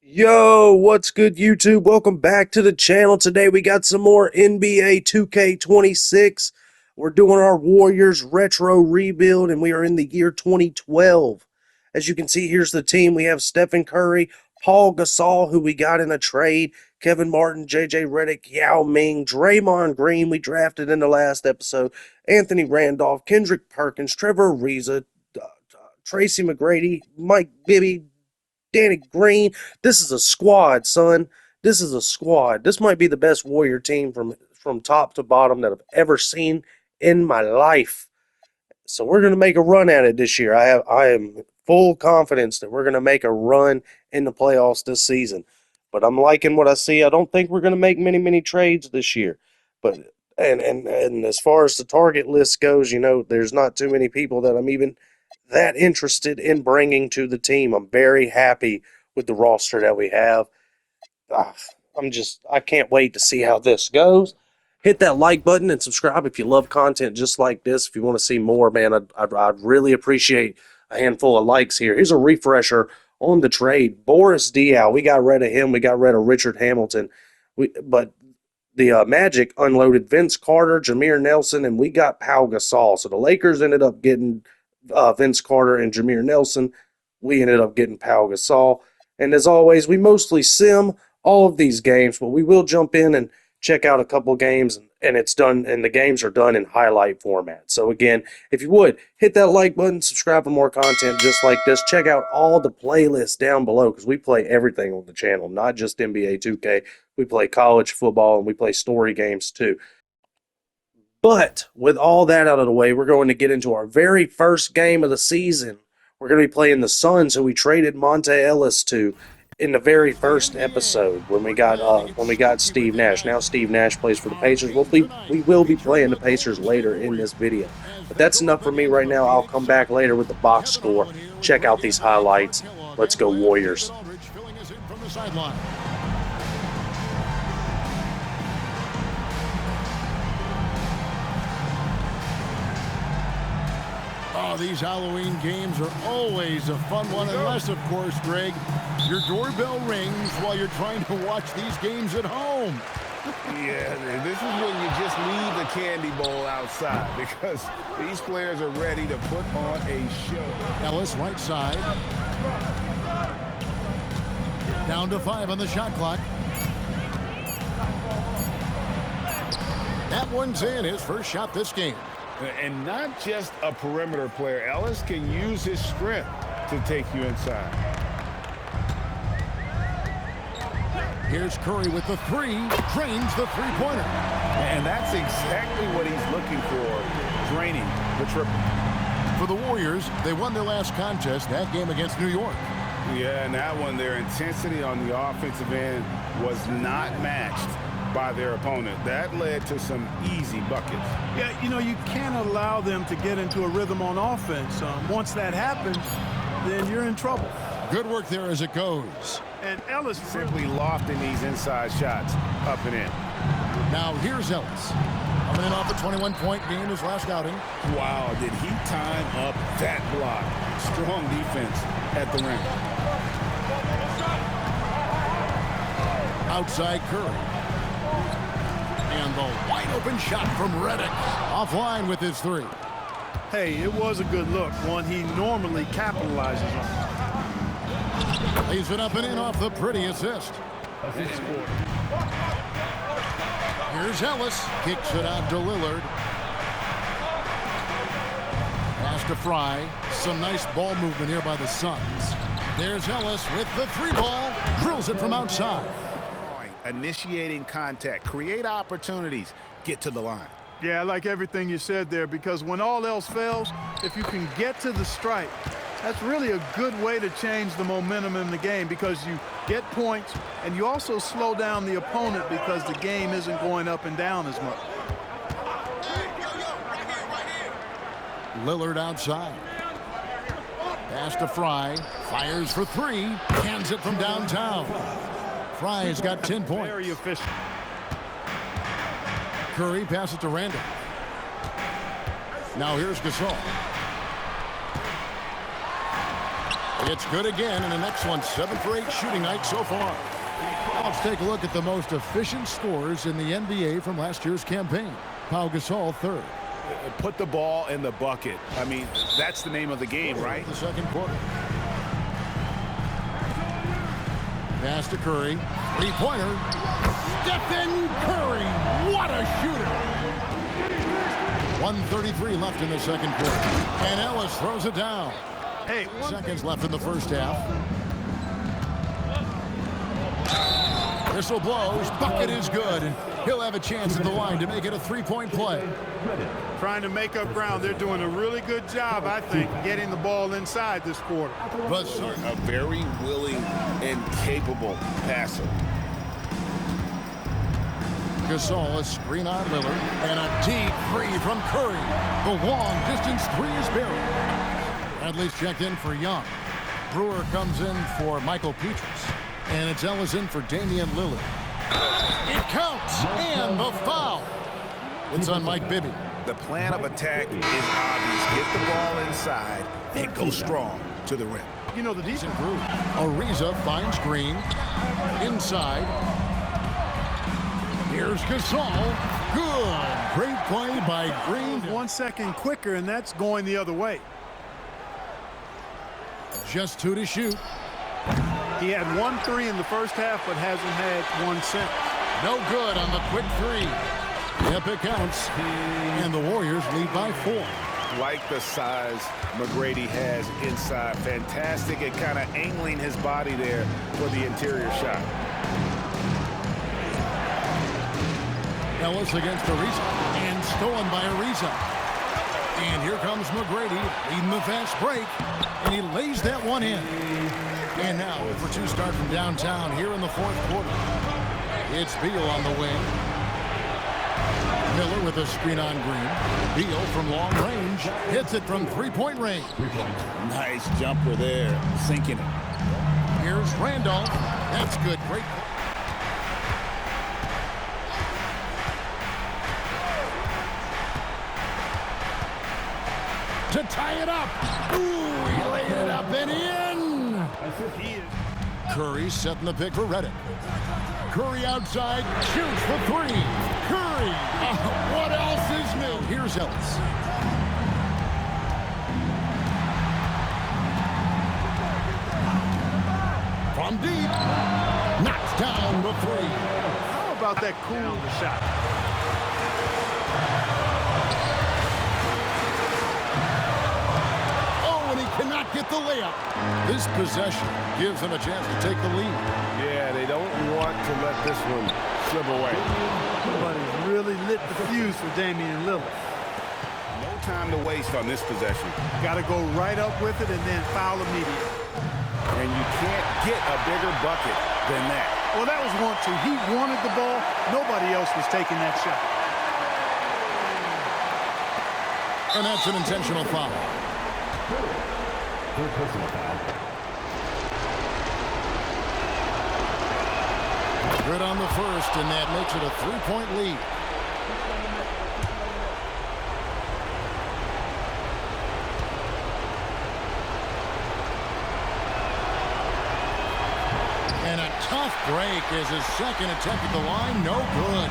Yo, what's good, YouTube? Welcome back to the channel. Today we got some more NBA 2K26. We're doing our Warriors retro rebuild, and we are in the year 2012. As you can see, here's the team. We have Stephen Curry, Paul Gasol, who we got in a trade, Kevin Martin, JJ Redick, Yao Ming, Draymond Green, we drafted in the last episode, Anthony Randolph, Kendrick Perkins, Trevor Ariza, Tracy McGrady, Mike Bibby, Danny Green. This is a squad, son. This is a squad. This might be the best Warrior team from top to bottom that I've ever seen in my life. So we're gonna make a run at it this year. I am full confidence that we're gonna make a run in the playoffs this season. But I'm liking what I see. I don't think we're gonna make many trades this year. But and as far as the target list goes, there's not too many people that I'm even that interested in bringing to the team. I'm very happy with the roster that we have. Ah, I can't wait to see how this goes. Hit that like button and subscribe if you love content just like this. If you want to see more, man, I'd really appreciate a handful of likes here. Here's a refresher on the trade. Boris Diaw, we got rid of him. We got rid of Richard Hamilton. But the Magic unloaded Vince Carter, Jameer Nelson, and we got Pau Gasol. So the Lakers ended up getting Vince Carter and Jameer Nelson. We ended up getting Pau Gasol. And as always, we mostly sim all of these games, but we will jump in and check out a couple games, and it's done, and the games are done in highlight format. So again, if you would, hit that like button, subscribe for more content just like this. Check out all the playlists down below because we play everything on the channel, not just NBA 2K. We play college football, and we play story games too. But with all that out of the way, we're going to get into our very first game of the season. We're going to be playing the Suns, who we traded Monte Ellis to in the very first episode when we got Steve Nash. Now Steve Nash plays for the Pacers. We will be playing the Pacers later in this video. But that's enough for me right now. I'll come back later with the box score. Check out these highlights. Let's go Warriors. Oh, these Halloween games are always a fun one, unless, of course, Greg, your doorbell rings while you're trying to watch these games at home. Yeah, this is when you just leave the candy bowl outside because these players are ready to put on a show. Ellis, right side. Down to 5 on the shot clock. That one's in, his first shot this game. And not just a perimeter player. Ellis can use his strength to take you inside. Here's Curry with the three. Drains the three-pointer. And that's exactly what he's looking for, draining the triple. For the Warriors, they won their last contest, that game against New York. Yeah, and that one, their intensity on the offensive end was not matched by their opponent. That led to some easy buckets. Yeah, you can't allow them to get into a rhythm on offense. Once that happens, then you're in trouble. Good work there as it goes. And Ellis Simply lofting these inside shots up and in. Now here's Ellis. Coming in off the 21-point game his last outing. Wow, did he time up that block? Strong defense at the rim. Outside Curry. And the wide-open shot from Redick. Offline with his three. Hey, it was a good look, one he normally capitalizes on. Lays it up and in off the pretty assist. Here's Ellis. Kicks it out to Lillard. Pass to Fry. Some nice ball movement here by the Suns. There's Ellis with the three ball. Drills it from outside. Initiating contact, create opportunities, get to the line. Yeah, I like everything you said there, because when all else fails, if you can get to the stripe, that's really a good way to change the momentum in the game, because you get points and you also slow down the opponent because the game isn't going up and down as much. Lillard outside. Pass to Fry. Fires for three. Cans it from downtown. Fry's got 10 points. Very efficient. Curry passes to Randall. Now here's Gasol. It's good again, and an excellent 7 for 8 shooting night so far. Now let's take a look at the most efficient scorers in the NBA from last year's campaign. Pau Gasol, third. Put the ball in the bucket. I mean, that's the name of the game, right? The second quarter. Pass to Curry. Three-pointer. Stephen Curry. What a shooter. 1:33 left in the second quarter. And Ellis throws it down. 8 seconds left in the first half. Whistle blows. Bucket is good. And he'll have a chance at the line to make it a three-point play. Trying to make up ground. They're doing a really good job, I think, getting the ball inside this quarter. But A very willing and capable passer. Gasol, a screen on Lillard, and a deep three from Curry. The long distance three is buried. Bradley's checked in for Young. Brewer comes in for Michael Petrus. And it's Ellis in for Damian Lillard. It counts, and the foul. It's on Mike Bibby. The plan of attack is obvious. Get the ball inside and go strong to the rim. You know, the decent Improved. Ariza finds Green. Inside. Here's Gasol. Good. Great play by Green. 1 second quicker, and that's going the other way. Just 2 to shoot. He had 1 3 in the first half, but hasn't had one since. No good on the quick three. Yep, it counts. And the Warriors lead by 4. Like the size McGrady has inside. Fantastic at kind of angling his body there for the interior shot. Ellis against Ariza. And stolen by Ariza. And here comes McGrady leading the fast break. And he lays that one in. And now for 2 start from downtown here in the fourth quarter. It's Beal on the wing. Miller with a screen on Green. Beal from long range. Hits it from three-point range. Nice jumper there. Sinking it. Here's Randolph. That's good. Great. To tie it up. Ooh, he laid it up and in. Curry setting the pick for Reddick. Curry outside, shoots for 3. Curry, what else is new? Here's Ellis. From deep, knocks down the 3. How about that cool shot? Cannot get the layup. This possession gives them a chance to take the lead. Yeah, they don't want to let this one slip away. Nobody's really lit the fuse for Damian Lillard. No time to waste on this possession. Got to go right up with it and then foul immediately. And you can't get a bigger bucket than that. Well, that was 1-2. He wanted the ball. Nobody else was taking that shot. And that's an intentional foul. Good on the first, and that makes it a 3-point lead. And a tough break as his second attempt at the line, no good.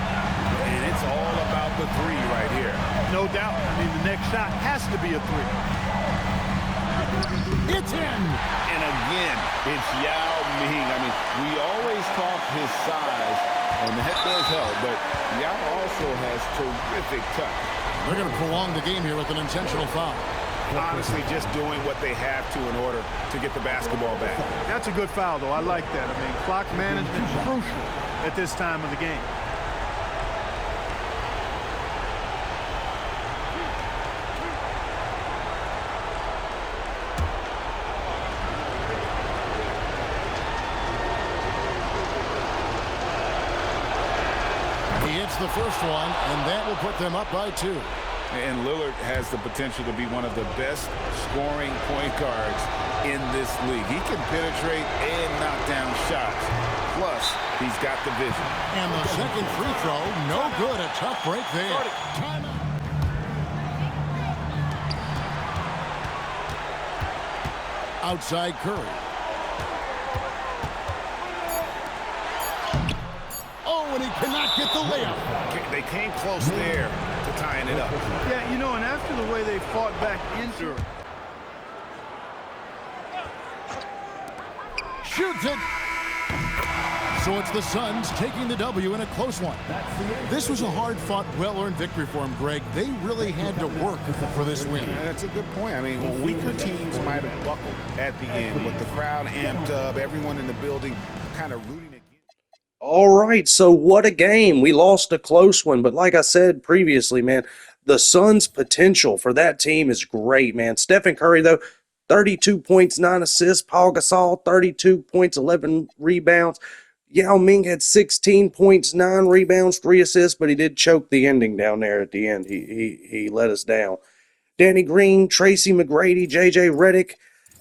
And it's all about the 3 right here. No doubt. I mean, the next shot has to be a 3. It's in. And again, it's Yao Ming. I mean, we always talk his size, and that does help, but Yao also has terrific touch. They're going to prolong the game here with an intentional foul. Honestly, just doing what they have to in order to get the basketball back. That's a good foul, though. I like that. I mean, clock management is crucial at this time of the game. He hits the first one, and that will put them up by 2. And Lillard has the potential to be one of the best scoring point guards in this league. He can penetrate and knock down shots. Plus, he's got the vision. And the second free throw, no good. A tough break there. Timeout. Outside Curry. Oh, and he cannot get the layup. They came close there to tying it up. Yeah, you know, and after the way they fought back into it. Shoots it. So it's the Suns taking the W in a close one. This was a hard-fought, well-earned victory for them, Greg. They really had to work for this win. Yeah, that's a good point. I mean, weaker teams might have buckled at the end, with the crowd amped up, everyone in the building kind of rooting against. All right, so what a game. We lost a close one, but like I said previously, man, the Suns' potential for that team is great, man. Stephen Curry, though, 32 points, 9 assists. Paul Gasol, 32 points, 11 rebounds. Yao Ming had 16 points, 9 rebounds, 3 assists, but he did choke the ending down there at the end. He let us down. Danny Green, Tracy McGrady, J.J. Redick.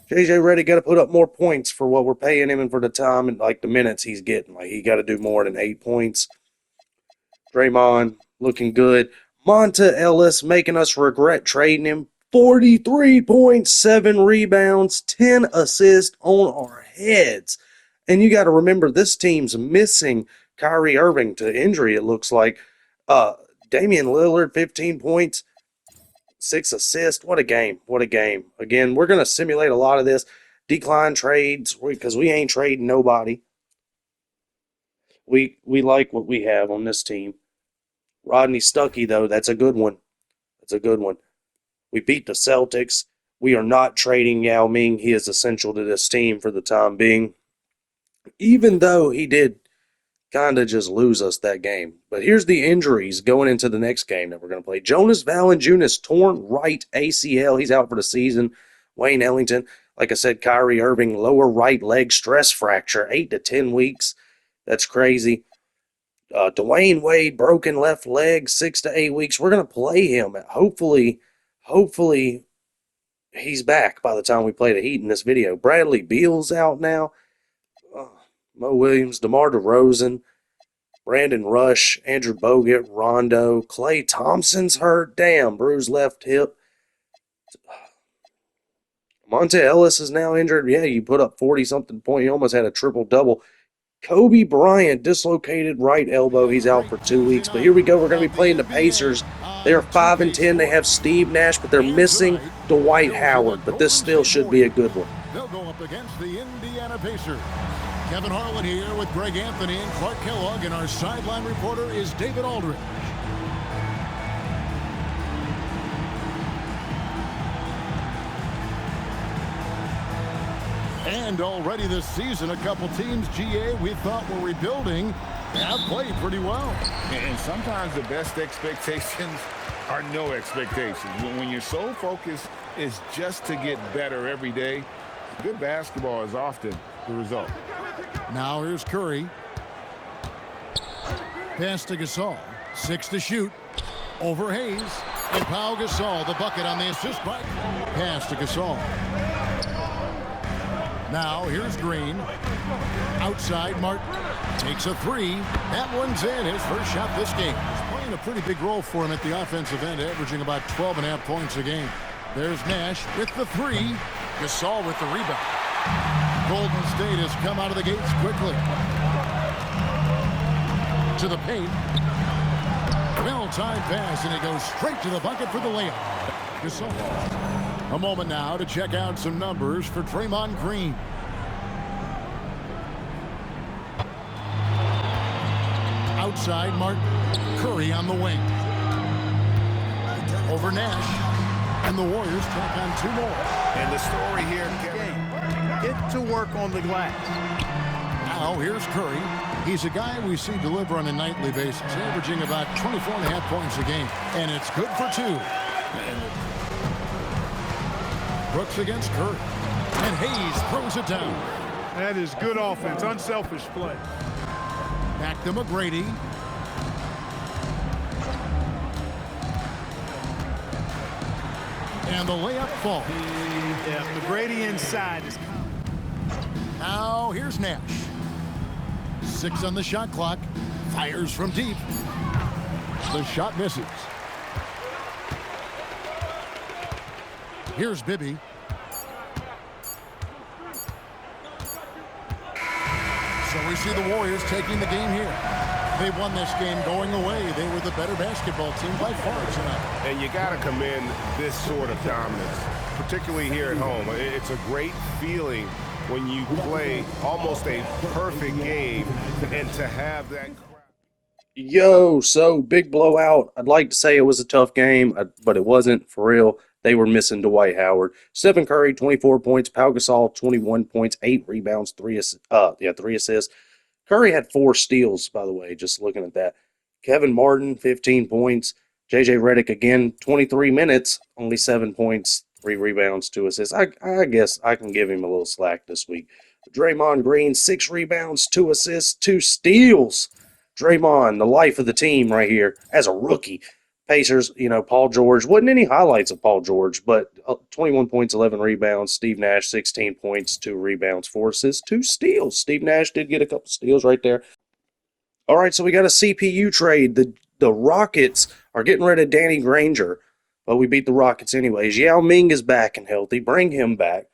J.J. Redick got to put up more points for what we're paying him and for the time and, like, the minutes he's getting. Like, he got to do more than 8 points. Draymond looking good. Monta Ellis making us regret trading him. 43.7 rebounds, 10 assists on our heads. And you got to remember, this team's missing Kyrie Irving to injury, it looks like. Damian Lillard, 15 points, 6 assists. What a game. What a game. Again, we're going to simulate a lot of this. Decline trades because we ain't trading nobody. We like what we have on this team. Rodney Stuckey, though, that's a good one. That's a good one. We beat the Celtics. We are not trading Yao Ming. He is essential to this team for the time being, even though he did kind of just lose us that game. But here's the injuries going into the next game that we're going to play. Jonas Valanciunas, torn right ACL. He's out for the season. Wayne Ellington, like I said, Kyrie Irving, lower right leg stress fracture, 8 to 10 weeks. That's crazy. Dwayne Wade, broken left leg, 6 to 8 weeks. We're going to play him. Hopefully he's back by the time we play the Heat in this video. Bradley Beal's out now. Mo Williams, DeMar DeRozan, Brandon Rush, Andrew Bogut, Rondo, Klay Thompson's hurt. Damn, bruised left hip. Monta Ellis is now injured. Yeah, you put up 40-something points. You almost had a triple-double. Kobe Bryant, dislocated right elbow. He's out for 2 weeks. But here we go. We're going to be playing the Pacers. They are 5-10. They have Steve Nash, but they're missing Dwight Howard. But this still should be a good one. They'll go up against the Indiana Pacers. Kevin Harlan here with Greg Anthony and Clark Kellogg, and our sideline reporter is David Aldridge. And already this season, a couple teams, GA, we thought were rebuilding, have played pretty well. And sometimes the best expectations are no expectations. When your sole focus is just to get better every day, good basketball is often the result. Now here's Curry. Pass to Gasol. 6 to shoot. Over Hayes. And Pau Gasol, the bucket on the assist by. Pass to Gasol. Now here's Green. Outside, Martin takes a 3. That one's in. His first shot this game. He's playing a pretty big role for him at the offensive end, averaging about 12.5 points a game. There's Nash with the 3. Gasol with the rebound. Golden State has come out of the gates quickly. To the paint. Well-timed pass, and it goes straight to the bucket for the layup. Gasol. A moment now to check out some numbers for Draymond Green. Outside, Martin. Curry on the wing. Over Nash. And the Warriors tack on 2 more. And the story here, Get to work on the glass. Now here's Curry. He's a guy we see deliver on a nightly basis, averaging about 24.5 points a game. And it's good for 2. Brooks against Curry. And Hayes throws it down. That is good offense, unselfish play. Back to McGrady. And the layup falls. Yeah, McGrady inside is. Now here's Nash. 6 on the shot clock. Fires from deep. The shot misses. Here's Bibby. So we see the Warriors taking the game here. They won this game going away. They were the better basketball team by far tonight. And you got to commend this sort of dominance, particularly here at home. It's a great feeling when you play almost a perfect game and to have that crowd. Yo, so big blowout. I'd like to say it was a tough game, but it wasn't for real. They were missing Dwight Howard. Stephen Curry, 24 points. Pau Gasol, 21 points, 8 rebounds, 3 assists. Curry had 4 steals, by the way, just looking at that. Kevin Martin, 15 points. JJ Redick, again, 23 minutes, only 7 points, 3 rebounds, 2 assists. I guess I can give him a little slack this week. Draymond Green, 6 rebounds, 2 assists, 2 steals. Draymond, the life of the team right here, as a rookie. Pacers, Paul George. Wasn't any highlights of Paul George, but 21 points, 11 rebounds. Steve Nash, 16 points, 2 rebounds, 4 assists, 2 steals. Steve Nash did get a couple steals right there. All right, so we got a CPU trade. The Rockets are getting rid of Danny Granger, but we beat the Rockets anyways. Yao Ming is back and healthy. Bring him back.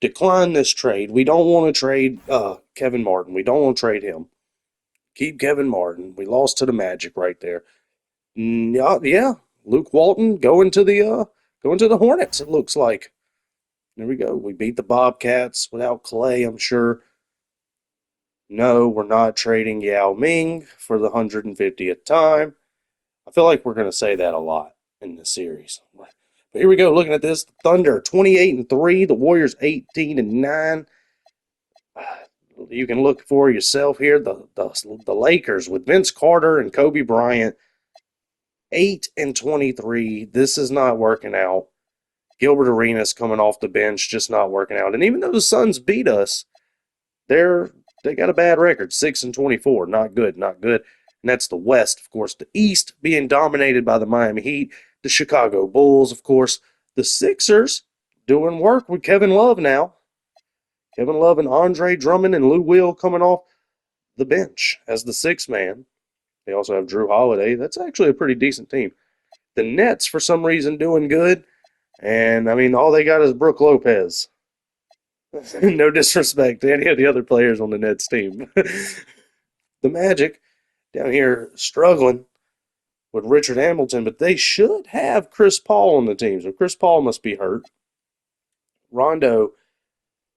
Decline this trade. We don't want to trade Kevin Martin. We don't want to trade him. Keep Kevin Martin. We lost to the Magic right there. Yeah. Luke Walton going to the Hornets, it looks like. There we go. We beat the Bobcats without Clay, I'm sure. No, we're not trading Yao Ming for the 150th time. I feel like we're going to say that a lot in this series. But here we go. Looking at this, Thunder 28-3, the Warriors 18-9. You can look for yourself here. The Lakers with Vince Carter and Kobe Bryant, 8-23. This is not working out. Gilbert Arenas coming off the bench, just not working out. And even though the Suns beat us, they got a bad record, 6-24. Not good. And that's the West, of course. The East being dominated by the Miami Heat, the Chicago Bulls, of course. The Sixers doing work with Kevin Love now. Kevin Love and Andre Drummond and Lou Will coming off the bench as the 6th man. They also have Drew Holiday. That's actually a pretty decent team. The Nets, for some reason, doing good. And, all they got is Brook Lopez. No disrespect to any of the other players on the Nets team. The Magic down here struggling with Richard Hamilton, but they should have Chris Paul on the team. So Chris Paul must be hurt. Rondo,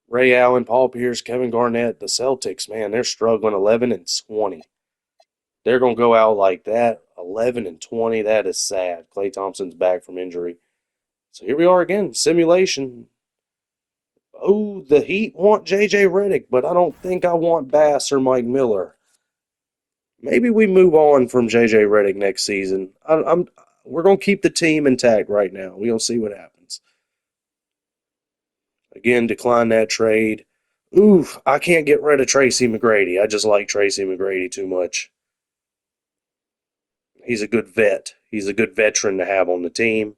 Ray Allen, Paul Pierce, Kevin Garnett, the Celtics, man, they're struggling 11-20. They're going to go out like that, 11-20. That is sad. Klay Thompson's back from injury. So here we are again, simulation. Oh, the Heat want JJ Redick, but I don't think I want Bass or Mike Miller. Maybe we move on from JJ Redick next season. We're going to keep the team intact right now. We're going to see what happens. Again, decline that trade. Oof, I can't get rid of Tracy McGrady. I just like Tracy McGrady too much. He's a good vet. He's a good veteran to have on the team.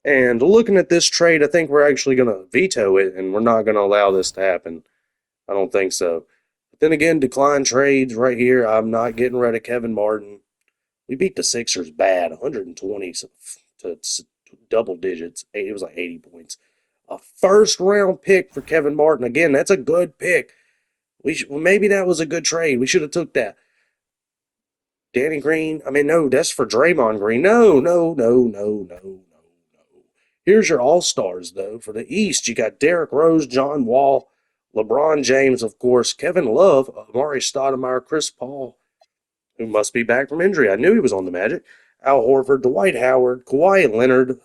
And looking at this trade, I think we're actually going to veto it, and we're not going to allow this to happen. I don't think so. But then again, decline trades right here. I'm not getting rid of Kevin Martin. We beat the Sixers bad, 120 to double digits. It was like 80 points. A first-round pick for Kevin Martin. Again, that's a good pick. Maybe that was a good trade. We should have took that. Danny Green. No, that's for Draymond Green. No. Here's your all-stars, though. For the East, you got Derrick Rose, John Wall, LeBron James, of course, Kevin Love, Amari Stoudemire, Chris Paul, who must be back from injury. I knew he was on the Magic. Al Horford, Dwight Howard, Kawhi Leonard.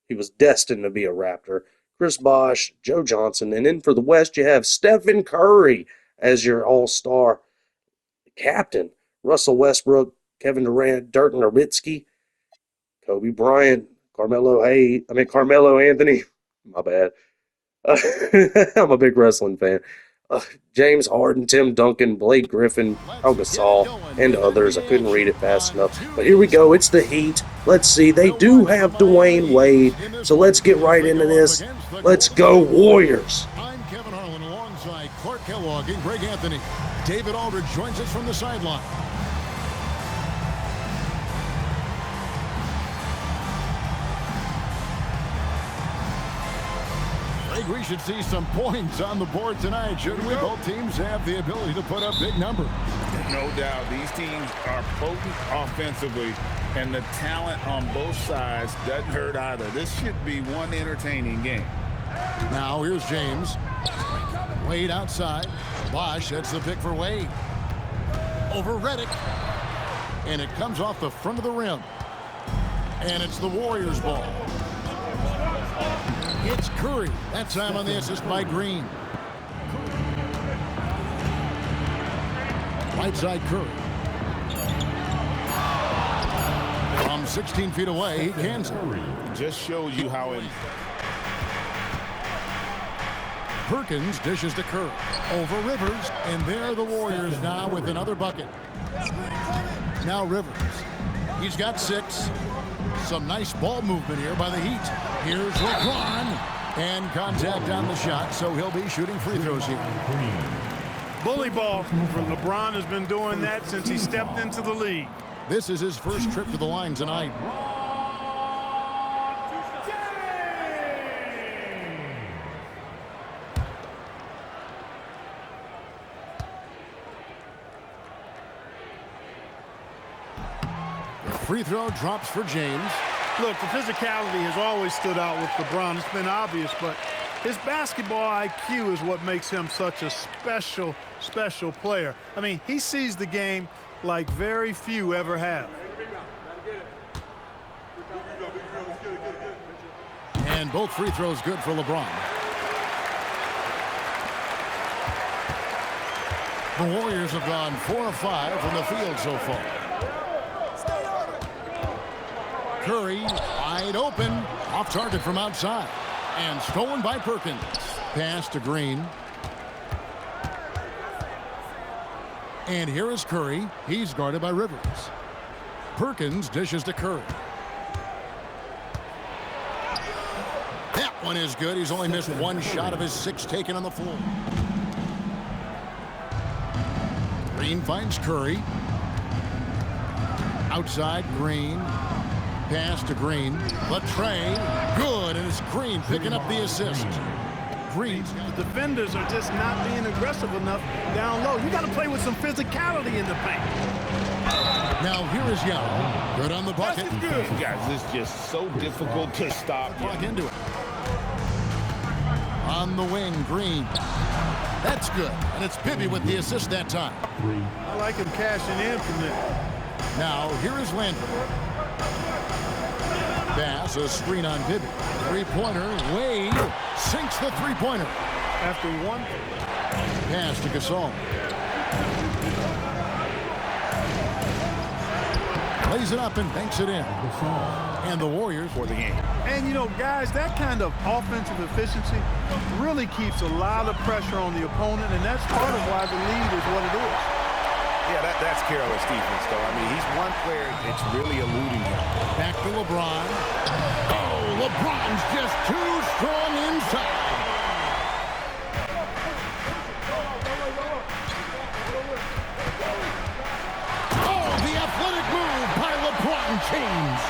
He was destined to be a Raptor. Chris Bosh, Joe Johnson. And then for the West, you have Stephen Curry as your all-star captain. Russell Westbrook, Kevin Durant, Dirk Nowitzki, Kobe Bryant, Carmelo Anthony. My bad. I'm a big wrestling fan. James Harden, Tim Duncan, Blake Griffin, Pau Gasol, and others. I couldn't read it fast enough. But here we go. It's the Heat. Let's see. They do have Dwayne Wade. So let's get right into this. Let's go Warriors. I'm Kevin Harlan alongside Clark Kellogg and Greg Anthony. David Aldridge joins us from the sideline. think we should see some points on the board tonight, shouldn't we? Both teams have the ability to put up big numbers. No doubt. These teams are potent offensively, and the talent on both sides doesn't hurt either. This should be one entertaining game. Now here's James. Wade outside. Bosch sets the pick for Wade. Over Reddick. And it comes off the front of the rim. And it's the Warriors' ball. It's Curry. That time on the assist by Green. Right side Curry. From 16 feet away, he cans it. Just shows you how Perkins dishes to Curry. Over Rivers, and there the Warriors now with another bucket. Now Rivers. He's got 6. Some nice ball movement here by the Heat. Here's LeBron. And contact on the shot, so he'll be shooting free throws here. Bully ball. LeBron has been doing that since he stepped into the league. This is his first trip to the line tonight. Free throw drops for James. Look, the physicality has always stood out with LeBron. It's been obvious, but his basketball IQ is what makes him such a special, special player. I mean, he sees the game like very few ever have. And both free throws good for LeBron. The Warriors have gone 4 of 5 from the field so far. Curry wide open, off target from outside, and stolen by Perkins. Pass to Green. And here is Curry. He's guarded by Rivers. Perkins dishes to Curry. That one is good. He's only missed 1 shot of his 6 taken on the floor. Green finds Curry. Outside, Green. Pass to Green. Latrey, good, and it's Green picking up the assist. Green. The defenders are just not being aggressive enough down low. You got to play with some physicality in the paint. Now here is Yao. Good on the bucket. These guys, it's just so difficult to stop. Plug into it. On the wing, Green. That's good, and it's Bibby with the assist that time. I like him cashing in from there. Now here is Landry. Pass, a screen on Bibby. Three-pointer, Wade sinks the three-pointer. After one. Pass to Gasol. Lays it up and banks it in. And the Warriors for the game. And, you know, guys, that kind of offensive efficiency really keeps a lot of pressure on the opponent, and that's part of why the lead is what it is. Yeah, that's careless defense, though. I mean, he's one player that's really eluding him. Back to LeBron. Oh, LeBron's just too strong inside. Oh, the athletic move by LeBron James.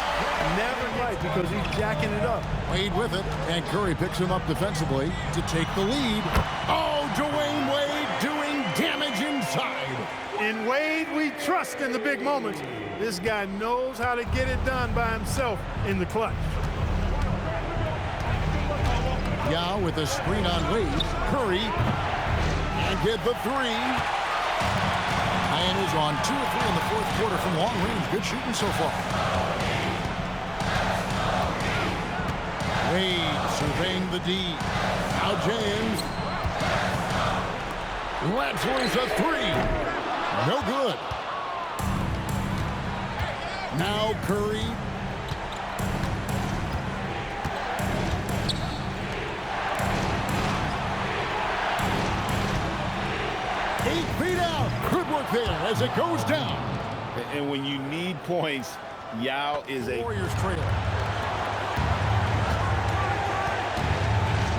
Never right, because he's jacking it up. Wade with it, and Curry picks him up defensively to take the lead. Oh, Dwayne Wade doing damage inside. In Wade, we trust in the big moments. This guy knows how to get it done by himself in the clutch. Yao with a screen on Wade. Curry and get the 3. And is on 2 of 3 in the fourth quarter from long range. Good shooting so far. Wade surveying the D. Now James. Let's lose a 3. No good. Now Curry. Eight feet out. Good work there as it goes down. And when you need points, Yao is a Warriors trail.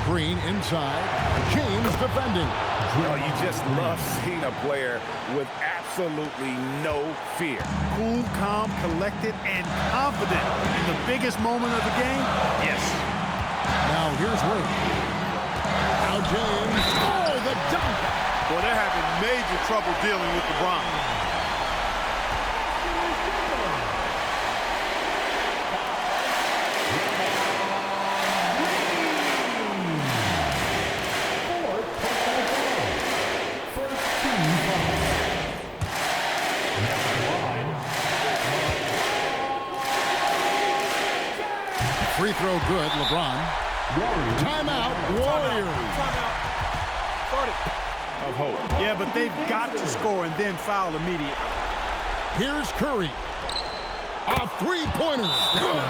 Green inside. James defending. Well, you just love seeing a player with absolutely no fear. Cool, calm, collected, and confident in the biggest moment of the game. Yes. Now here's Wade. James. Oh, the dunk. Boy, they're having major trouble dealing with LeBron. Free throw good, LeBron. Timeout, Warriors. Of hope. Yeah, but they've got to score and then foul immediately. Here's Curry. A three-pointer. Good.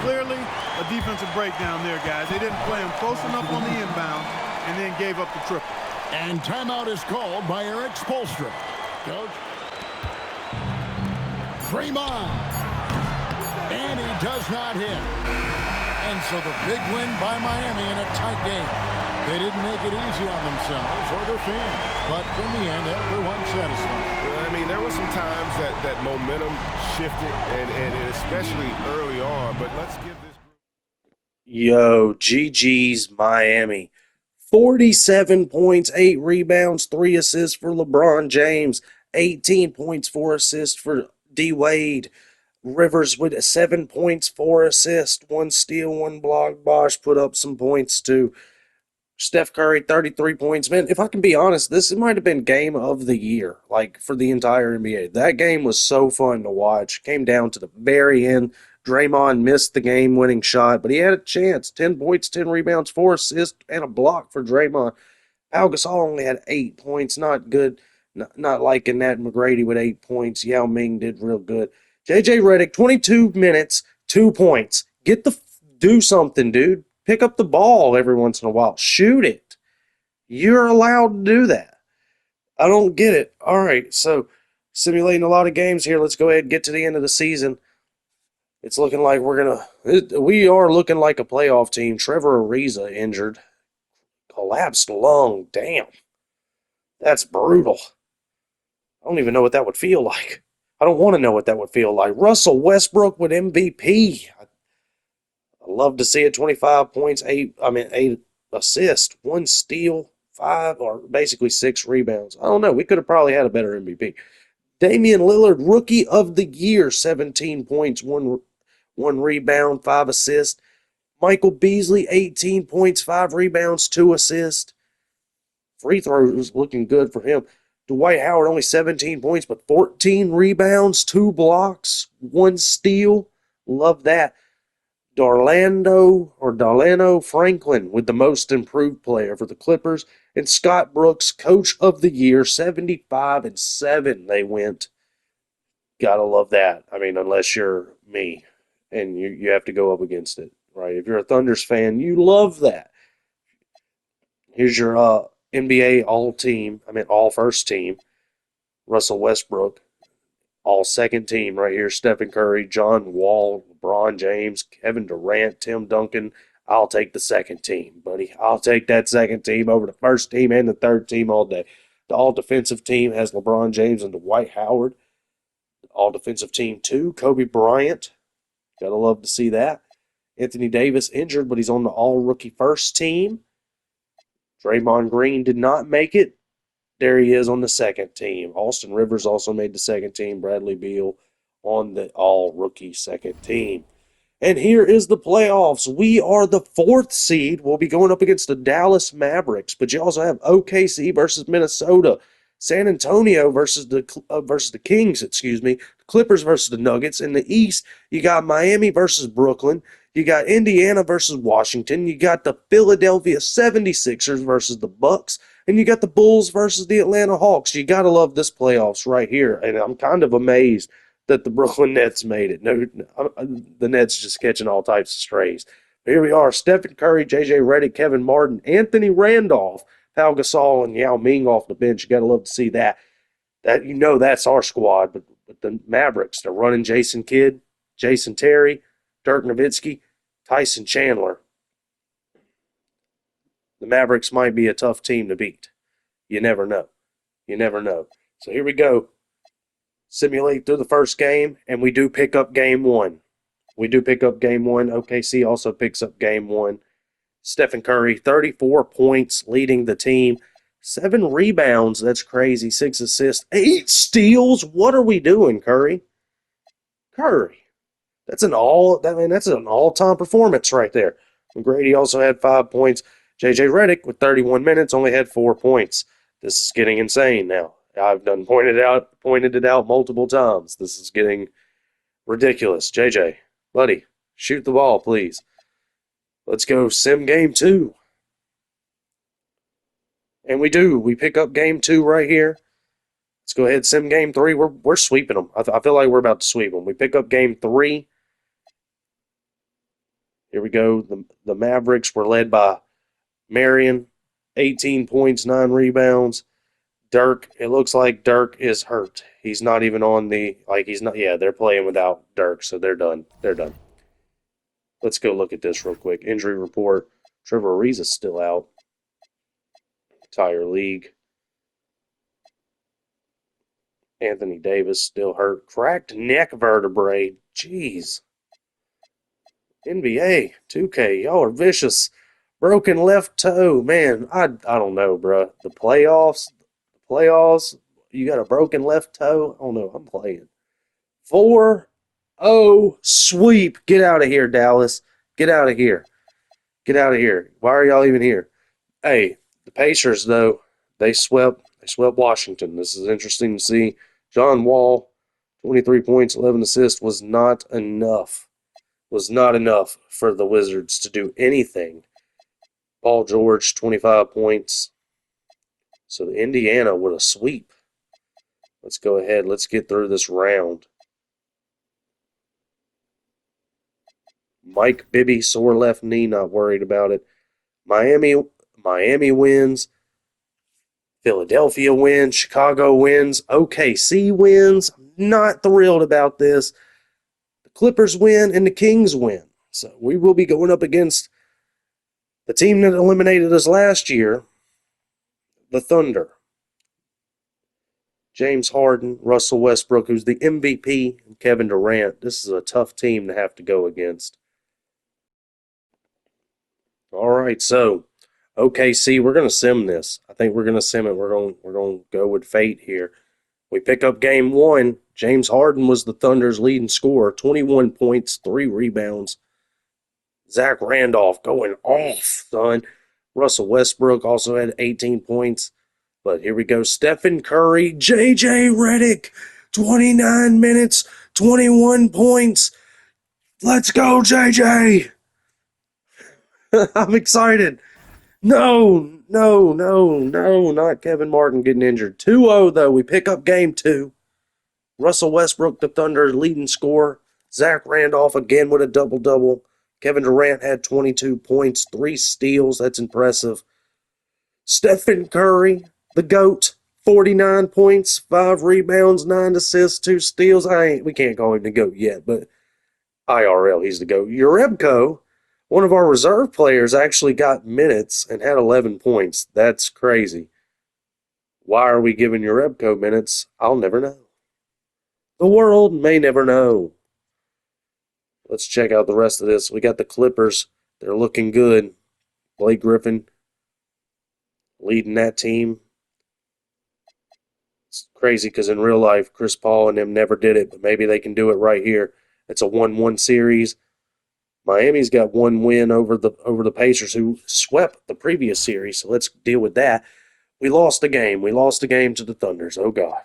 Clearly, a defensive breakdown there, guys. They didn't play him close enough on the inbound and then gave up the triple. And timeout is called by Eric Spoelstra. Coach. Draymond. And he does not hit. And so the big win by Miami in a tight game. They didn't make it easy on themselves or their fans. But in the end, everyone's satisfied. I mean, there were some times that momentum shifted, and especially early on. But let's give this group. Yo, GG's Miami. 47 points, 8 rebounds, 3 assists for LeBron James. 18 points, 4 assists for D. Wade. Rivers with 7 points, 4 assists, 1 steal, 1 block. Bosh put up some points too. Steph Curry, 33 points. Man, if I can be honest, this might have been game of the year, like for the entire NBA. That game was so fun to watch. Came down to the very end. Draymond missed the game-winning shot, but he had a chance. 10 points, 10 rebounds, 4 assists, and a block for Draymond. Pau Gasol only had 8 points. Not good. Not liking that. McGrady with 8 points. Yao Ming did real good. JJ Redick, 22 minutes, 2 points. Do something, dude. Pick up the ball every once in a while. Shoot it. You're allowed to do that. I don't get it. All right, so simulating a lot of games here. Let's go ahead and get to the end of the season. It's looking like we are looking like a playoff team. Trevor Ariza injured. Collapsed lung. Damn. That's brutal. I don't even know what that would feel like. I don't want to know what that would feel like. Russell Westbrook with MVP. I love to see it. 25 points, 8 assists, 1 steal, 5 or basically 6 rebounds. I don't know. We could have probably had a better MVP. Damian Lillard, Rookie of the Year, 17 points, 1 rebound, 5 assists. Michael Beasley, 18 points, 5 rebounds, 2 assists. Free throws looking good for him. Dwight Howard, only 17 points, but 14 rebounds, 2 blocks, 1 steal. Love that. Darlano Franklin with the most improved player for the Clippers. And Scott Brooks, Coach of the Year, 75-7 they went. Gotta love that. I mean, unless you're me and you have to go up against it, right? If you're a Thunders fan, you love that. Here's your NBA all first team. Russell Westbrook, all second team right here. Stephen Curry, John Wall, LeBron James, Kevin Durant, Tim Duncan. I'll take the second team, buddy. I'll take that second team over the first team and the third team all day. The all defensive team has LeBron James and Dwight Howard. All defensive team 2, Kobe Bryant. Gotta love to see that. Anthony Davis injured, but he's on the all rookie first team. Draymond Green did not make it. There he is on the second team. Austin Rivers also made the second team. Bradley Beal on the all-rookie second team. And here is the playoffs. We are the 4th seed. We'll be going up against the Dallas Mavericks. But you also have OKC versus Minnesota. San Antonio versus the Kings, Clippers versus the Nuggets. In the East, you got Miami versus Brooklyn. You got Indiana versus Washington. You got the Philadelphia 76ers versus the Bucks. And you got the Bulls versus the Atlanta Hawks. You got to love this playoffs right here. And I'm kind of amazed that the Brooklyn Nets made it. No, the Nets just catching all types of strays. But here we are. Stephen Curry, JJ Redick, Kevin Martin, Anthony Randolph, Pau Gasol, and Yao Ming off the bench. You got to love to see that. That's our squad. But the Mavericks, they're running Jason Kidd, Jason Terry, Dirk Nowitzki, Tyson Chandler. The Mavericks might be a tough team to beat. You never know. You never know. So here we go. Simulate through the first game, and we do pick up game 1. OKC also picks up game 1. Stephen Curry, 34 points, leading the team. 7 rebounds. That's crazy. 6 assists. 8 steals. What are we doing, Curry? Curry. That's an all-time performance right there. McGrady also had 5 points. JJ Redick with 31 minutes only had 4 points. This is getting insane now. I've pointed it out multiple times. This is getting ridiculous. JJ, buddy, shoot the ball, please. Let's go sim game 2. And we do. We pick up game 2 right here. Let's go ahead, sim game 3. We're sweeping them. I feel like we're about to sweep them. We pick up game 3. Here we go. The Mavericks were led by Marion, 18 points, 9 rebounds. Dirk, it looks like Dirk is hurt. He's not even on they're playing without Dirk, so they're done. Let's go look at this real quick. Injury report. Trevor Ariza is still out. Entire league. Anthony Davis still hurt. Cracked neck vertebrae. Jeez. NBA, 2K, y'all are vicious. Broken left toe. Man, I don't know, bro. The playoffs, you got a broken left toe? Oh, no, I'm playing. 4-0 sweep. Get out of here, Dallas. Get out of here. Why are y'all even here? Hey, the Pacers, though, they swept Washington. This is interesting to see. John Wall, 23 points, 11 assists, was not enough for the Wizards to do anything. Paul George, 25 points. So Indiana with a sweep. Let's go ahead. Let's get through this round. Mike Bibby, sore left knee, not worried about it. Miami wins. Philadelphia wins. Chicago wins. OKC wins. Not thrilled about this. The Clippers win and the Kings win. So we will be going up against the team that eliminated us last year, the Thunder. James Harden, Russell Westbrook, who's the MVP, and Kevin Durant. This is a tough team to have to go against. All right, so OKC, we're going to sim this. I think we're going to sim it. We're going to go with fate here. We pick up game 1. James Harden was the Thunder's leading scorer, 21 points, 3 rebounds. Zach Randolph going off, son. Russell Westbrook also had 18 points. But here we go. Stephen Curry, JJ Redick, 29 minutes, 21 points. Let's go, JJ. I'm excited. No, not Kevin Martin getting injured. 2-0, though. We pick up game 2. Russell Westbrook, the Thunder, leading scorer. Zach Randolph again with a double-double. Kevin Durant had 22 points, 3 steals. That's impressive. Stephen Curry, the GOAT, 49 points, 5 rebounds, 9 assists, 2 steals. We can't call him the GOAT yet, but IRL, he's the GOAT. Urebko, one of our reserve players, actually got minutes and had 11 points. That's crazy. Why are we giving Urebko minutes? I'll never know. The world may never know. Let's check out the rest of this. We got the Clippers. They're looking good. Blake Griffin leading that team. It's crazy because in real life, Chris Paul and them never did it, but maybe they can do it right here. It's a 1-1 series. Miami's got 1 win over the Pacers, who swept the previous series, so let's deal with that. We lost the game. We lost the game to the Thunders. Oh, God.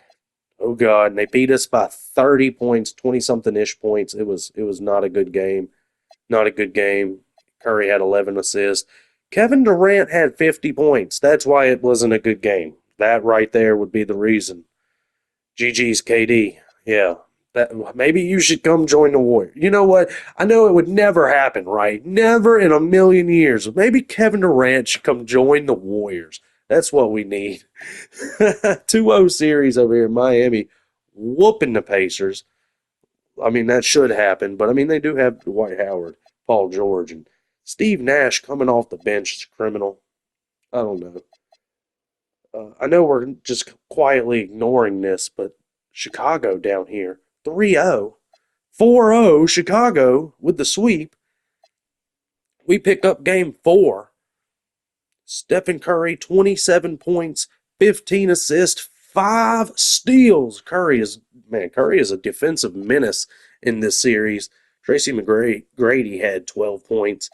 And they beat us by 30 points, 20-something-ish points. It was not a good game. Not a good game. Curry had 11 assists. Kevin Durant had 50 points. That's why it wasn't a good game. That right there would be the reason. GG's KD. Yeah. Maybe you should come join the Warriors. You know what? I know it would never happen, right? Never in a million years. Maybe Kevin Durant should come join the Warriors. That's what we need. 2-0 series over here in Miami, whooping the Pacers. I mean, that should happen, but I mean, they do have Dwight Howard, Paul George, and Steve Nash coming off the bench is criminal. I don't know. I know we're just quietly ignoring this, but Chicago down here, 3-0, 4-0 Chicago with the sweep. We pick up game 4. Stephen Curry, 27 points, 15 assists, 5 steals. Curry is a defensive menace in this series. Tracy McGrady had 12 points.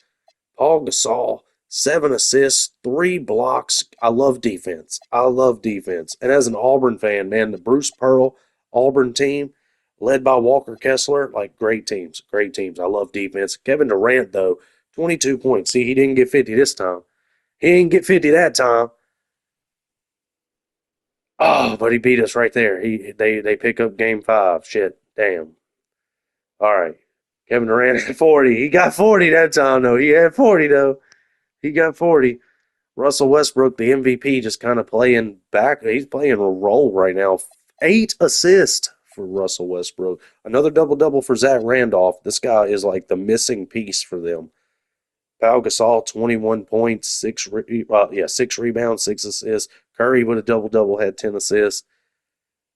Paul Gasol, 7 assists, 3 blocks. I love defense. And as an Auburn fan, man, the Bruce Pearl Auburn team, led by Walker Kessler, like great teams. I love defense. Kevin Durant, though, 22 points. See, he didn't get 50 this time. He didn't get 50 that time. Oh, but he beat us right there. They pick up game 5. Shit, damn. All right. Kevin Durant had 40. He got 40 that time, though. He had 40, though. He got 40. Russell Westbrook, the MVP, just kind of playing back. He's playing a role right now. 8 assists for Russell Westbrook. Another double-double for Zach Randolph. This guy is like the missing piece for them. Pau Gasol, 21 points, 6 rebounds, 6 assists. Curry with a double-double had 10 assists.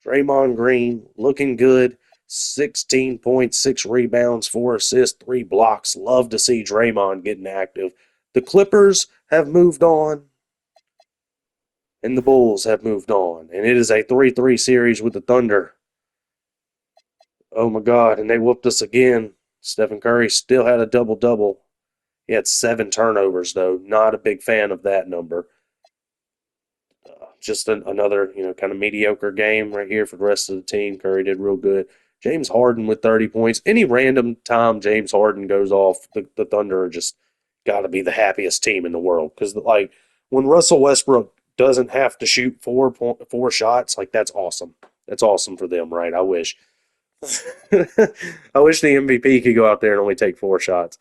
Draymond Green looking good, 16 points, 6 rebounds, 4 assists, 3 blocks. Love to see Draymond getting active. The Clippers have moved on, and the Bulls have moved on. And it is a 3-3 series with the Thunder. Oh, my God, and they whooped us again. Stephen Curry still had a double-double. He had 7 turnovers, though. Not a big fan of that number. Just another, kind of mediocre game right here for the rest of the team. Curry did real good. James Harden with 30 points. Any random time James Harden goes off, the Thunder are just got to be the happiest team in the world. Because, like, when Russell Westbrook doesn't have to shoot four shots, like, that's awesome. That's awesome for them, right? I wish. I wish the MVP could go out there and only take 4 shots.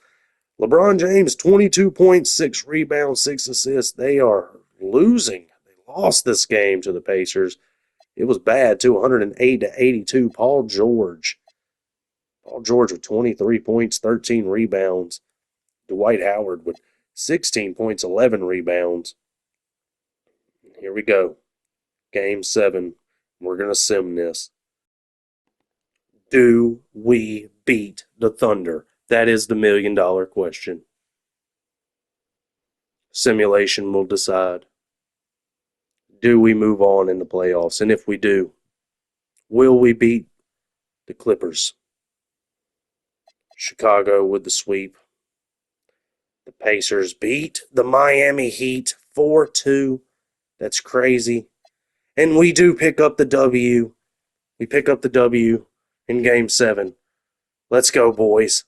LeBron James, 22 points, 6 rebounds, 6 assists. They are losing. They lost this game to the Pacers. It was bad, too, 108-82. Paul George with 23 points, 13 rebounds. Dwight Howard with 16 points, 11 rebounds. Here we go. Game 7. We're going to sim this. Do we beat the Thunder? That is the $1 million question. Simulation will decide. Do we move on in the playoffs? And if we do, will we beat the Clippers? Chicago with the sweep. The Pacers beat the Miami Heat 4-2. That's crazy. And we do pick up the W. We pick up the W in Game 7. Let's go, boys.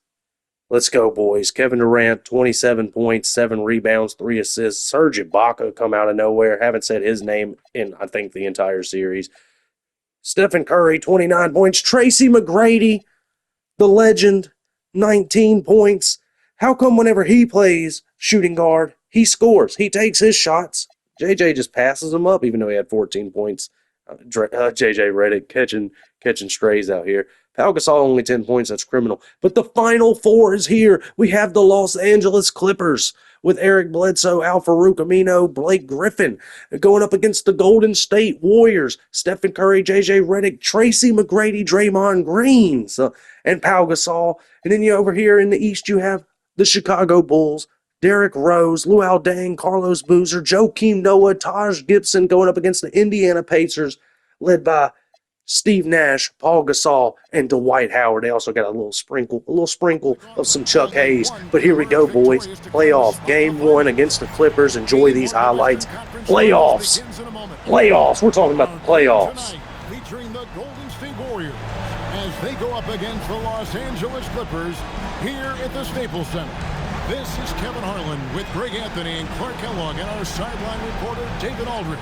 Let's go, boys. Kevin Durant, 27 points, 7 rebounds, 3 assists. Serge Ibaka come out of nowhere. Haven't said his name in, I think, the entire series. Stephen Curry, 29 points. Tracy McGrady, the legend, 19 points. How come whenever he plays shooting guard, he scores? He takes his shots. JJ just passes him up, even though he had 14 points. JJ Redick catching strays out here. Pau Gasol only 10 points. That's criminal. But the Final Four is here. We have the Los Angeles Clippers with Eric Bledsoe, Al-Farouq Amino, Blake Griffin going up against the Golden State Warriors. Stephen Curry, JJ Redick, Tracy McGrady, Draymond Green, and Pau Gasol. And then over here in the East, you have the Chicago Bulls, Derrick Rose, Luol Deng, Carlos Boozer, Joakim Noah, Taj Gibson going up against the Indiana Pacers, led by Steve Nash, Paul Gasol, and Dwight Howard. They also got a little sprinkle of some Chuck Hayes. But here we go, boys. Playoff. Game 1 against the Clippers. Enjoy these highlights. Playoffs. We're talking about the playoffs. Featuring the Golden State Warriors as they go up against the Los Angeles Clippers here at the Staples Center. This is Kevin Harlan with Greg Anthony and Clark Kellogg and our sideline reporter David Aldridge.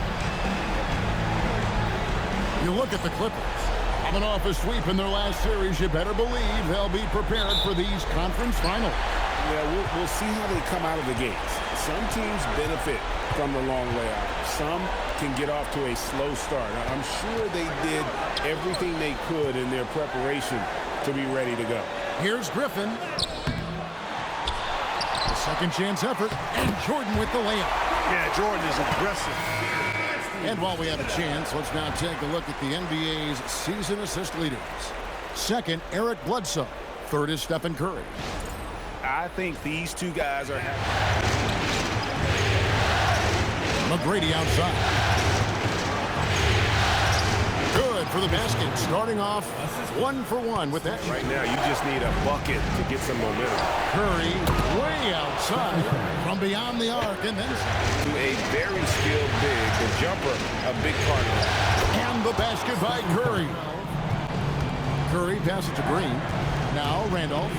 You look at the Clippers. Coming off a sweep in their last series, you better believe they'll be prepared for these conference finals. Yeah, we'll see how they come out of the gates. Some teams benefit from the long layoff. Some can get off to a slow start. I'm sure they did everything they could in their preparation to be ready to go. Here's Griffin. A second chance effort, and Jordan with the layup. Yeah, Jordan is aggressive. And while we have a chance, let's now take a look at the NBA's season assist leaders. Second, Eric Bledsoe. Third is Stephen Curry. I think these two guys are McGrady outside. Good for the basket. Starting off 1 for 1 with that. Right now, you just need a bucket to get some momentum. Curry way outside from beyond the arc, and then To a very skilled big, the jumper, a big part of that. and the basket by Curry. Curry passes to Green. Now Randolph.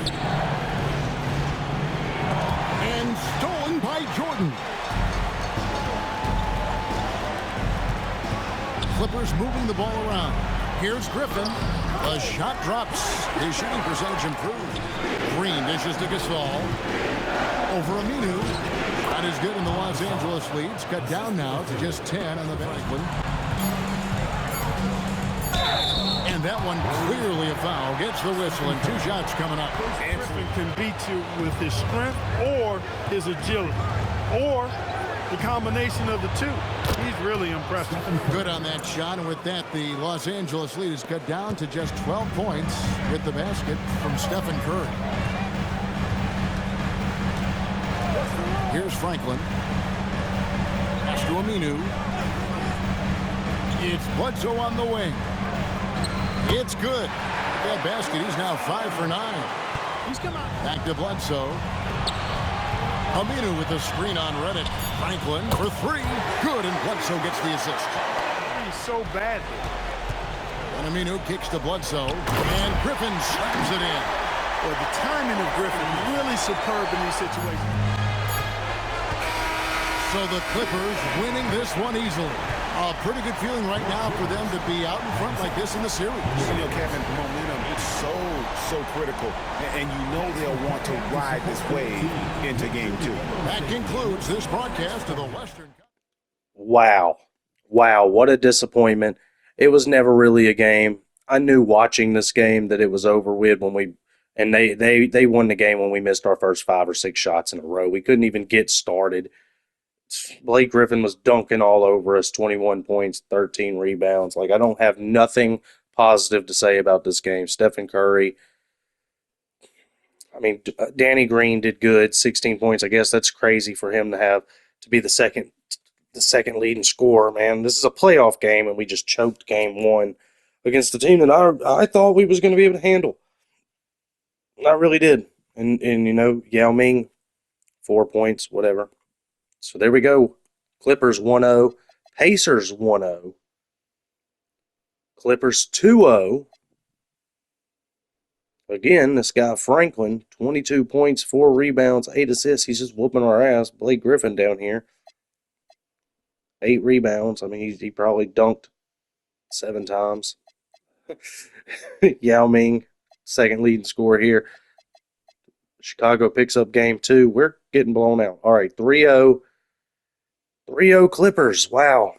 And stolen by Jordan. Clippers moving the ball around. Here's Griffin. The shot drops. His shooting percentage improved. Green dishes to Gasol. Over Aminu. Not as good in the Los Angeles leads. Cut down now to just 10 on the Franklin. And that one clearly a foul. Gets the whistle and 2 shots coming up. Griffin can beat you with his strength or his agility, or the combination of the two. He's really impressive. Good on that shot, and with that, the Los Angeles lead is cut down to just 12 points with the basket from Stephen Curry. Here's Franklin. Pass to Aminu. It's Bledsoe on the wing. It's good. That basket, he's now 5 for 9. He's come out. Back to Bledsoe. Aminu with the screen on Reddit. Franklin for 3. Good, and Bledsoe gets the assist. He's so bad. And Aminu kicks to Bledsoe. And Griffin slams it in. Well, the timing of Griffin really superb in these situations. So the Clippers winning this one easily. A pretty good feeling right now for them to be out in front like this in the series. You know, Kevin, momentum is so critical. And you know they'll want to ride this wave into game 2. That concludes this broadcast of the Western. Wow. Wow, what a disappointment. It was never really a game. I knew watching this game that it was over with when we and they won the game when we missed our first 5 or 6 shots in a row. We couldn't even get started. Blake Griffin was dunking all over us, 21 points, 13 rebounds. Like, I don't have nothing positive to say about this game. Stephen Curry, I mean, Danny Green did good, 16 points. I guess that's crazy for him to be the second leading scorer, man. This is a playoff game, and we just choked game 1 against the team that I thought we was going to be able to handle. I really did. And you know, Yao Ming, 4 points, whatever. So there we go. Clippers 1-0. Pacers 1-0. Clippers 2-0. Again, this guy Franklin, 22 points, 4 rebounds, 8 assists. He's just whooping our ass. Blake Griffin down here. 8 rebounds. I mean, he probably dunked 7 times. Yao Ming, second leading scorer here. Chicago picks up game 2. We're getting blown out. All right, 3-0. 3-0 Clippers. Wow.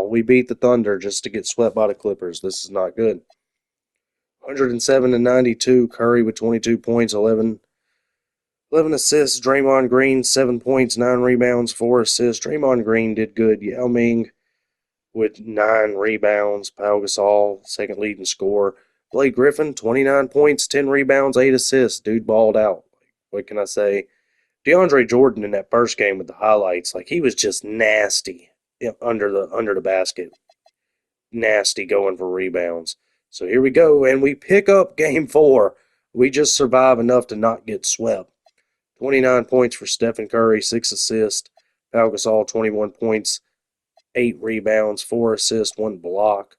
We beat the Thunder just to get swept by the Clippers. This is not good. 107-92. Curry with 22 points, 11 assists. Draymond Green, 7 points, 9 rebounds, 4 assists. Draymond Green did good. Yao Ming with 9 rebounds. Pau Gasol, second leading scorer. Blake Griffin, 29 points, 10 rebounds, 8 assists. Dude balled out. What can I say? DeAndre Jordan in that first game with the highlights, like, he was just nasty under the basket. Nasty going for rebounds. So here we go, and we pick up game 4. We just survive enough to not get swept. 29 points for Stephen Curry, 6 assists. Pau Gasol, 21 points, 8 rebounds, 4 assists, 1 block.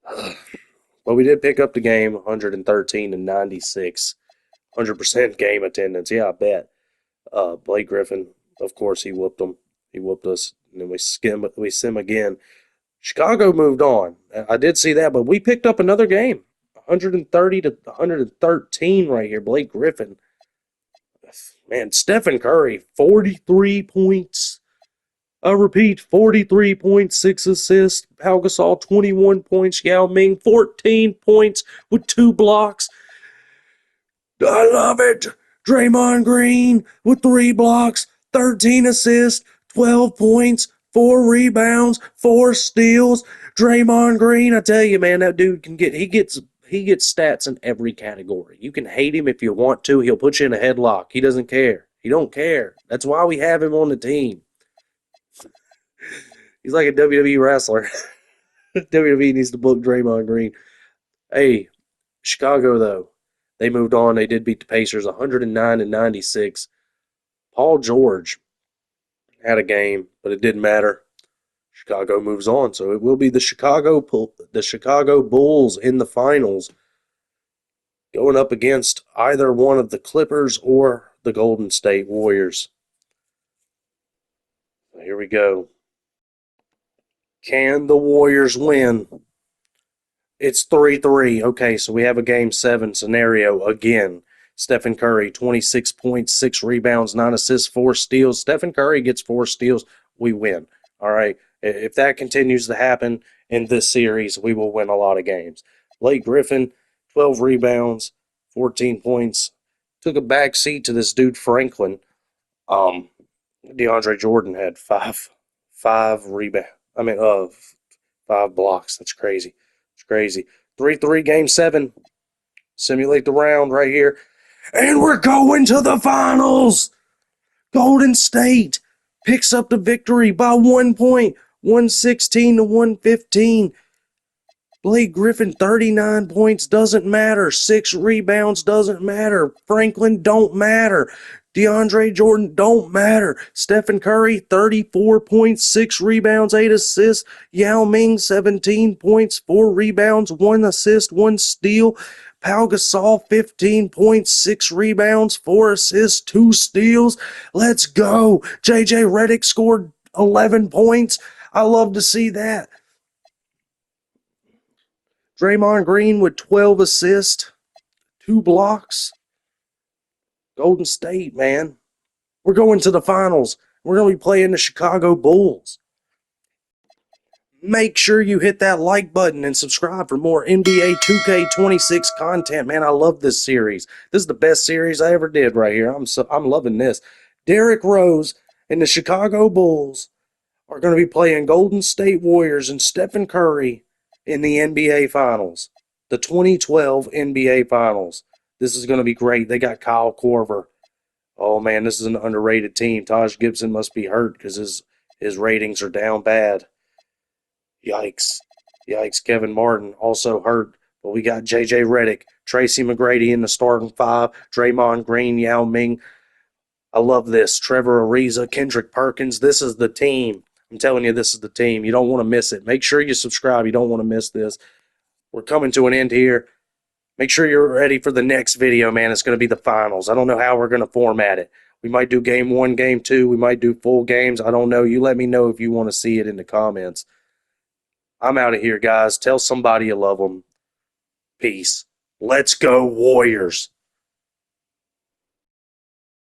But we did pick up the game, 113-96. 100% game attendance. Yeah, I bet. Blake Griffin, of course, he whooped them. He whooped us, and then we sim again. Chicago moved on. I did see that, but we picked up another game. 130-113 right here. Blake Griffin. Man, Stephen Curry, 43 points. I repeat, 43 points, 6 assists. Pau Gasol, 21 points. Yao Ming, 14 points with 2 blocks. I love it. Draymond Green with 3 blocks, 13 assists, 12 points, 4 rebounds, 4 steals. Draymond Green, I tell you, man, that dude he gets stats in every category. You can hate him if you want to. He'll put you in a headlock. He doesn't care. He don't care. That's why we have him on the team. He's like a WWE wrestler. WWE needs to book Draymond Green. Hey, Chicago, though, they moved on. They did beat the Pacers 109-96. Paul George had a game, but it didn't matter. Chicago moves on, so it will be the Chicago Bulls in the finals, going up against either one of the Clippers or the Golden State Warriors. Here we go. Can the Warriors win? It's 3-3. Okay, so we have a game 7 scenario again. Stephen Curry, 26 points, 6 rebounds, 9 assists, 4 steals. Stephen Curry gets 4 steals. We win. All right. If that continues to happen in this series, we will win a lot of games. Blake Griffin, 12 rebounds, 14 points. Took a back seat to this dude Franklin. DeAndre Jordan had five rebounds. 5 blocks. That's crazy. It's crazy. 3-3 game 7. Simulate the round right here. And we're going to the finals. Golden State picks up the victory by 1 point, 116-115. Blake Griffin, 39 points, doesn't matter. 6 rebounds, doesn't matter. Franklin, don't matter. DeAndre Jordan, don't matter. Stephen Curry, 34 points, 6 rebounds, 8 assists. Yao Ming, 17 points, 4 rebounds, 1 assist, 1 steal. Pau Gasol, 15 points, 6 rebounds, 4 assists, 2 steals. Let's go. JJ Redick scored 11 points. I love to see that. Draymond Green with 12 assists, 2 blocks. Golden State, man. We're going to the finals. We're going to be playing the Chicago Bulls. Make sure you hit that like button and subscribe for more NBA 2K26 content. Man, I love this series. This is the best series I ever did right here. I'm loving this. Derrick Rose and the Chicago Bulls are going to be playing Golden State Warriors and Stephen Curry in the NBA Finals, the 2012 NBA Finals. This is going to be great. They got Kyle Korver. Oh, man, this is an underrated team. Taj Gibson must be hurt because his ratings are down bad. Yikes. Yikes. Kevin Martin also hurt. But we got JJ Redick, Tracy McGrady in the starting 5, Draymond Green, Yao Ming. I love this. Trevor Ariza, Kendrick Perkins. This is the team. I'm telling you, this is the team. You don't want to miss it. Make sure you subscribe. You don't want to miss this. We're coming to an end here. Make sure you're ready for the next video, man. It's going to be the finals. I don't know how we're going to format it. We might do game 1, game 2. We might do full games. I don't know. You let me know if you want to see it in the comments. I'm out of here, guys. Tell somebody you love them. Peace. Let's go, Warriors.